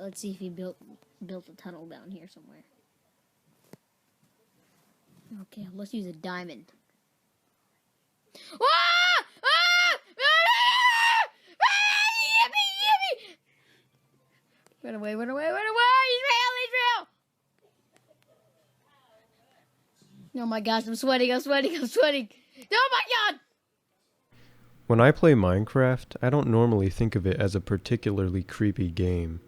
let's see if he built a tunnel down here somewhere. Okay, let's use a diamond. Ah! Ah! Yippee! Run away! Israel! Oh my gosh, I'm sweating! Oh my god! When I play Minecraft, I don't normally think of it as a particularly creepy game.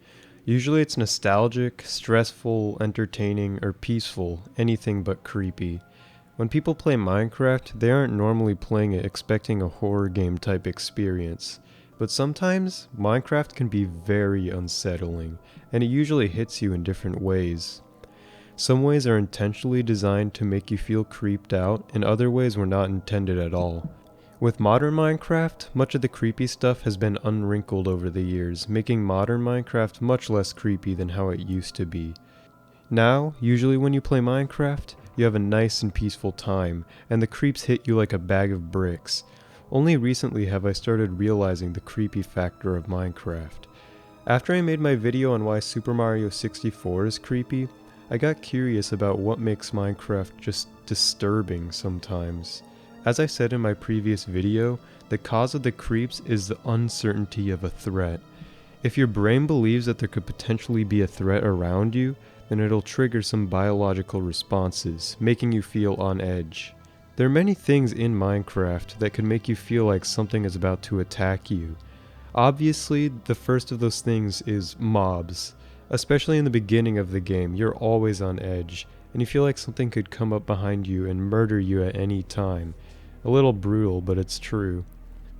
Usually it's nostalgic, stressful, entertaining, or peaceful, anything but creepy. When people play Minecraft, they aren't normally playing it expecting a horror game type experience. But sometimes, Minecraft can be very unsettling, and it usually hits you in different ways. Some ways are intentionally designed to make you feel creeped out, and other ways were not intended at all. With modern Minecraft, much of the creepy stuff has been unwrinkled over the years, making modern Minecraft much less creepy than how it used to be. Now, usually when you play Minecraft, you have a nice and peaceful time, and the creeps hit you like a bag of bricks. Only recently have I started realizing the creepy factor of Minecraft. After I made my video on why Super Mario 64 is creepy, I got curious about what makes Minecraft just disturbing sometimes. As I said in my previous video, the cause of the creeps is the uncertainty of a threat. If your brain believes that there could potentially be a threat around you, then it'll trigger some biological responses, making you feel on edge. There are many things in Minecraft that can make you feel like something is about to attack you. Obviously, the first of those things is mobs. Especially in the beginning of the game, you're always on edge, and you feel like something could come up behind you and murder you at any time. A little brutal, but it's true.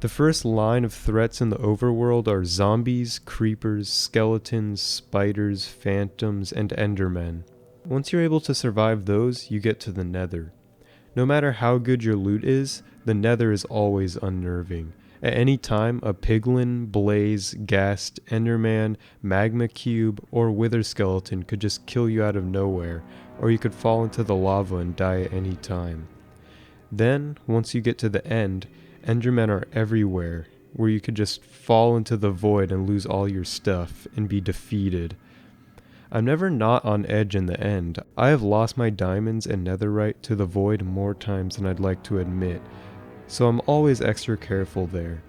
The first line of threats in the overworld are zombies, creepers, skeletons, spiders, phantoms, and endermen. Once you're able to survive those, you get to the Nether. No matter how good your loot is, the Nether is always unnerving. At any time, a piglin, blaze, ghast, enderman, magma cube, or wither skeleton could just kill you out of nowhere, or you could fall into the lava and die at any time. Then, once you get to the end, endermen are everywhere, where you could just fall into the void and lose all your stuff and be defeated. I'm never not on edge in the end. I have lost my diamonds and netherite to the void more times than I'd like to admit, so I'm always extra careful there.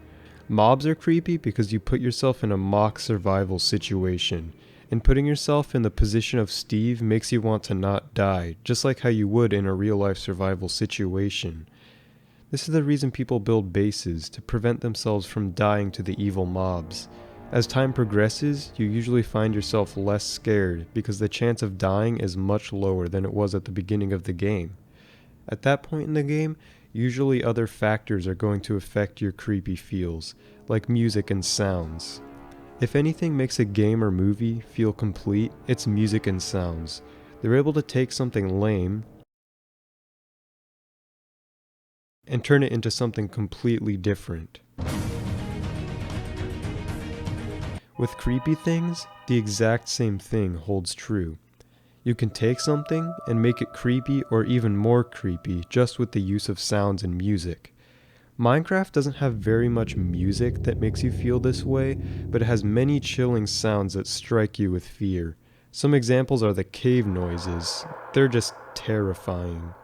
Mobs are creepy because you put yourself in a mock survival situation, and putting yourself in the position of Steve makes you want to not die, just like how you would in a real-life survival situation. This is the reason people build bases, to prevent themselves from dying to the evil mobs. As time progresses, you usually find yourself less scared because the chance of dying is much lower than it was at the beginning of the game. At that point in the game, usually other factors are going to affect your creepy feels, like music and sounds. If anything makes a game or movie feel complete, it's music and sounds. They're able to take something lame and turn it into something completely different. With creepy things, the exact same thing holds true. You can take something and make it creepy or even more creepy just with the use of sounds and music. Minecraft doesn't have very much music that makes you feel this way, but it has many chilling sounds that strike you with fear. Some examples are the cave noises. They're just terrifying.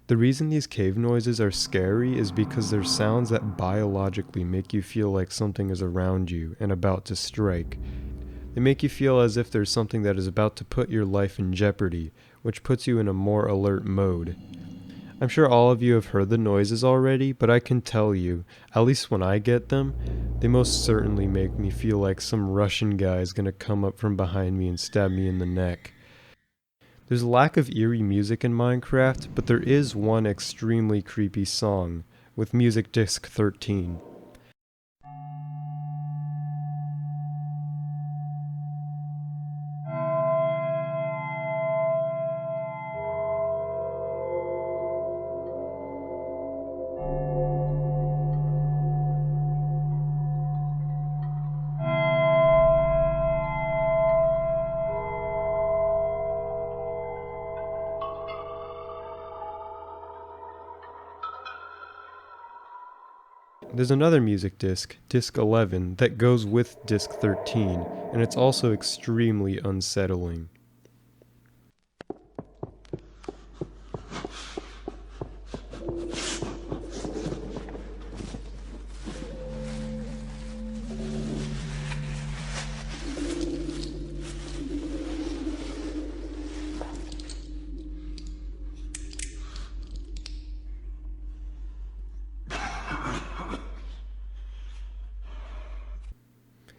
The reason these cave noises are scary is because they're sounds that biologically make you feel like something is around you and about to strike. They make you feel as if there's something that is about to put your life in jeopardy, which puts you in a more alert mode. I'm sure all of you have heard the noises already, but I can tell you, at least when I get them, they most certainly make me feel like some Russian guy is gonna come up from behind me and stab me in the neck. There's a lack of eerie music in Minecraft, but there is one extremely creepy song, with music disc 13. There's another music disc, disc 11, that goes with disc 13, and it's also extremely unsettling.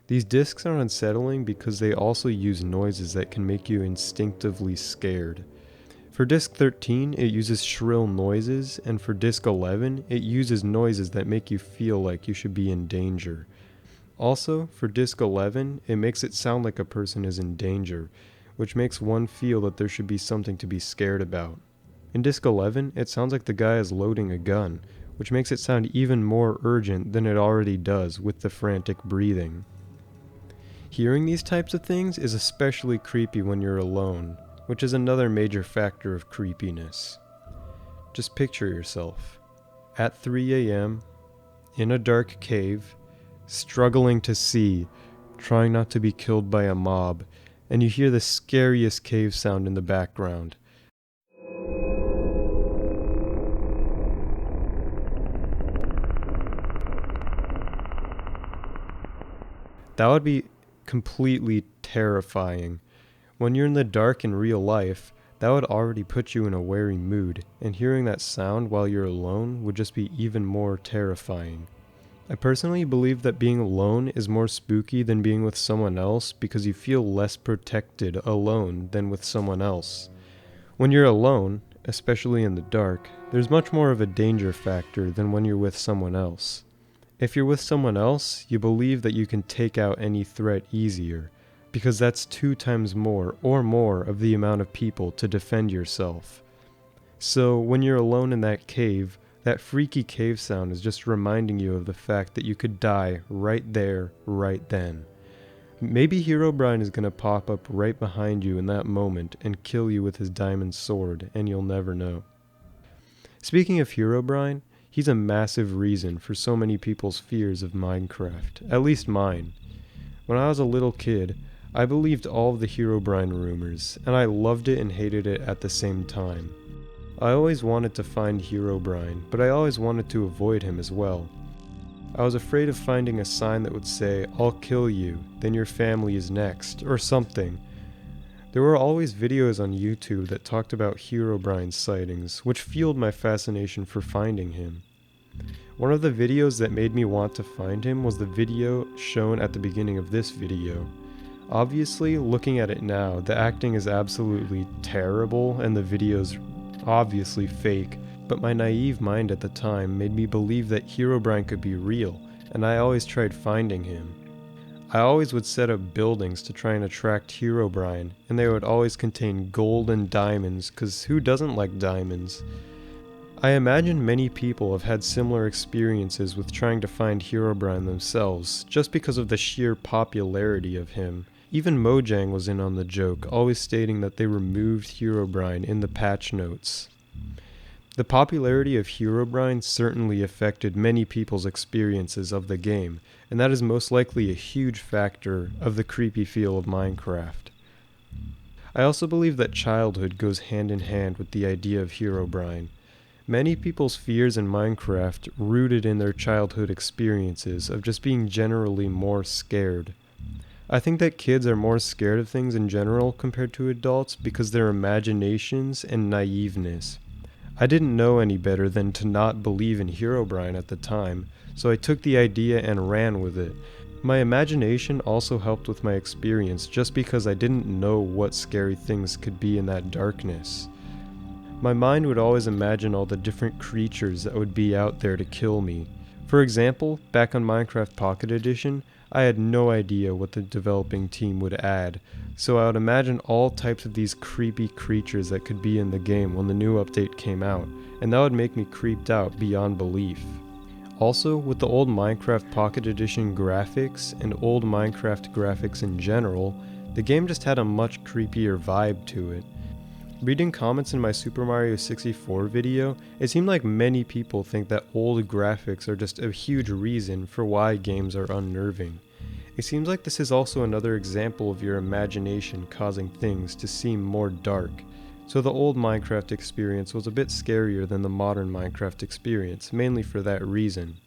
These discs are unsettling because they also use noises that can make you instinctively scared. For disc 13, it uses shrill noises, and for disc 11, it uses noises that make you feel like you should be in danger. Also, for disc 11, it makes it sound like a person is in danger, which makes one feel that there should be something to be scared about. In disc 11, it sounds like the guy is loading a gun, which makes it sound even more urgent than it already does with the frantic breathing. Hearing these types of things is especially creepy when you're alone, which is another major factor of creepiness. Just picture yourself, at 3 a.m., in a dark cave, struggling to see, trying not to be killed by a mob, and you hear the scariest cave sound in the background. That would be completely terrifying. When you're in the dark in real life, that would already put you in a wary mood, and hearing that sound while you're alone would just be even more terrifying. I personally believe that being alone is more spooky than being with someone else because you feel less protected alone than with someone else. When you're alone, especially in the dark, there's much more of a danger factor than when you're with someone else. If you're with someone else, you believe that you can take out any threat easier, because that's 2 times more or more of the amount of people to defend yourself. So when you're alone in that cave, that freaky cave sound is just reminding you of the fact that you could die right there, right then. Maybe Herobrine is going to pop up right behind you in that moment and kill you with his diamond sword, and you'll never know. Speaking of Herobrine, he's a massive reason for so many people's fears of Minecraft, at least mine. When I was a little kid, I believed all of the Herobrine rumors, and I loved it and hated it at the same time. I always wanted to find Herobrine, but I always wanted to avoid him as well. I was afraid of finding a sign that would say, "I'll kill you, then your family is next," or something. There were always videos on YouTube that talked about Herobrine sightings, which fueled my fascination for finding him. One of the videos that made me want to find him was the video shown at the beginning of this video. Obviously, looking at it now, the acting is absolutely terrible and the video's obviously fake, but my naive mind at the time made me believe that Herobrine could be real, and I always tried finding him. I always would set up buildings to try and attract Herobrine, and they would always contain gold and diamonds, cause who doesn't like diamonds? I imagine many people have had similar experiences with trying to find Herobrine themselves, just because of the sheer popularity of him. Even Mojang was in on the joke, always stating that they removed Herobrine in the patch notes. The popularity of Herobrine certainly affected many people's experiences of the game, and that is most likely a huge factor of the creepy feel of Minecraft. I also believe that childhood goes hand in hand with the idea of Herobrine. Many people's fears in Minecraft rooted in their childhood experiences of just being generally more scared. I think that kids are more scared of things in general compared to adults because their imaginations and naiveness. I didn't know any better than to not believe in Herobrine at the time, so I took the idea and ran with it. My imagination also helped with my experience just because I didn't know what scary things could be in that darkness. My mind would always imagine all the different creatures that would be out there to kill me. For example, back on Minecraft Pocket Edition, I had no idea what the developing team would add, so I would imagine all types of these creepy creatures that could be in the game when the new update came out, and that would make me creeped out beyond belief. Also, with the old Minecraft Pocket Edition graphics and old Minecraft graphics in general, the game just had a much creepier vibe to it. Reading comments in my Super Mario 64 video, it seemed like many people think that old graphics are just a huge reason for why games are unnerving. It seems like this is also another example of your imagination causing things to seem more dark. So the old Minecraft experience was a bit scarier than the modern Minecraft experience, mainly for that reason.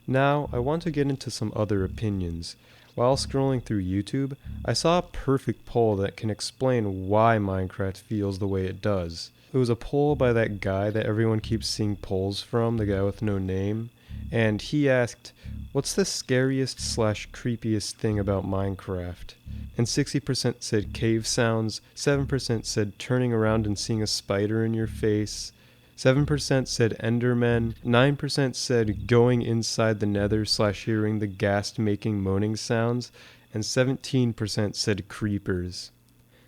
Now, I want to get into some other opinions. While scrolling through YouTube, I saw a perfect poll that can explain why Minecraft feels the way it does. It was a poll by that guy that everyone keeps seeing polls from, the guy with no name, and he asked, "What's the scariest / creepiest thing about Minecraft?" And 60% said cave sounds, 7% said turning around and seeing a spider in your face, 7% said Endermen, 9% said going inside the Nether / hearing the ghast making moaning sounds, and 17% said creepers.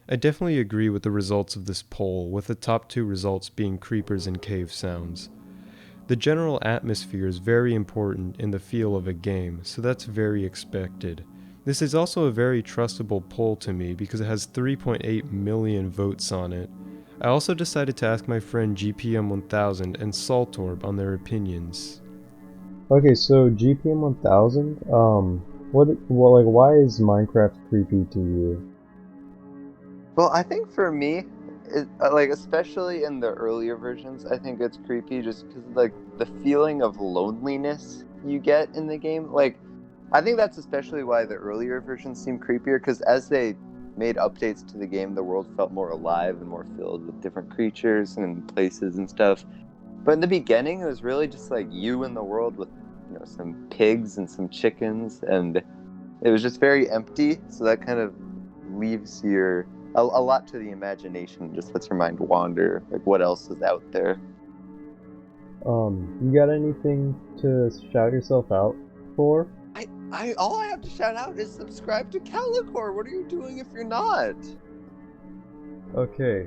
I definitely agree with the results of this poll, with the top two results being creepers and cave sounds. The general atmosphere is very important in the feel of a game, so that's very expected. This is also a very trustable poll to me because it has 3.8 million votes on it. I also decided to ask my friend GPM1000 and Saltorbe on their opinions. Okay, so GPM1000, why is Minecraft creepy to you? Well, I think for me, especially in the earlier versions, I think it's creepy just because like the feeling of loneliness you get in the game. Like, I think that's especially why the earlier versions seem creepier because as they made updates to the game, the world felt more alive and more filled with different creatures and places and stuff. But in the beginning, it was really just like you in the world with some pigs and some chickens, and it was just very empty. So that kind of leaves a lot to the imagination, just lets your mind wander, like what else is out there. You got anything to shout yourself out for? I all I have to shout out is subscribe to Calicor. What are you doing if you're not? Okay,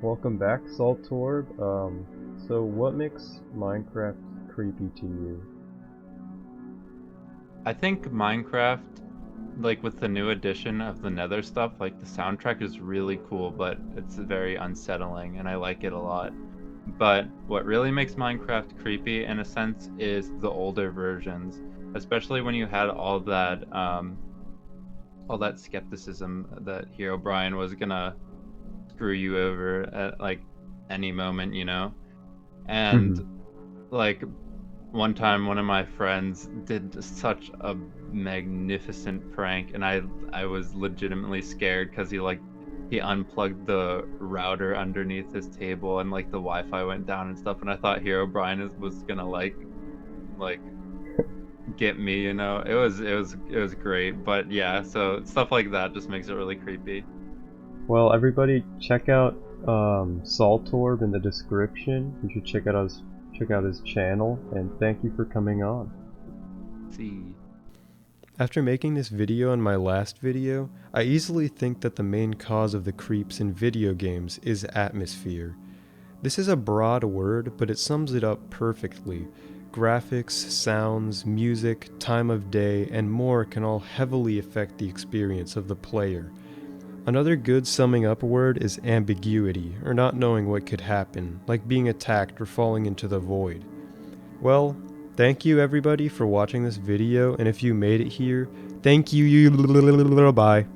welcome back, Saltorbe. So what makes Minecraft creepy to you? I think Minecraft, like with the new edition of the Nether stuff, like the soundtrack is really cool, but it's very unsettling and I like it a lot. But what really makes Minecraft creepy in a sense is the older versions, especially when you had all that skepticism that Herobrine was gonna screw you over at like any moment, and like one time one of my friends did such a magnificent prank and I was legitimately scared because he unplugged the router underneath his table and like the Wi-Fi went down and stuff, and I thought Herobrine was gonna like get me, it was great. But yeah, so stuff like that just makes it really creepy. Well, everybody check out Saltorbe in the description. You should check out his channel, and thank you for coming on. See. After making this video and my last video, I easily think that the main cause of the creeps in video games is atmosphere. This is a broad word, but it sums it up perfectly. Graphics, sounds, music, time of day, and more can all heavily affect the experience of the player. Another good summing up word is ambiguity, or not knowing what could happen, like being attacked or falling into the void. Well, thank you everybody for watching this video, and if you made it here, thank you, bye.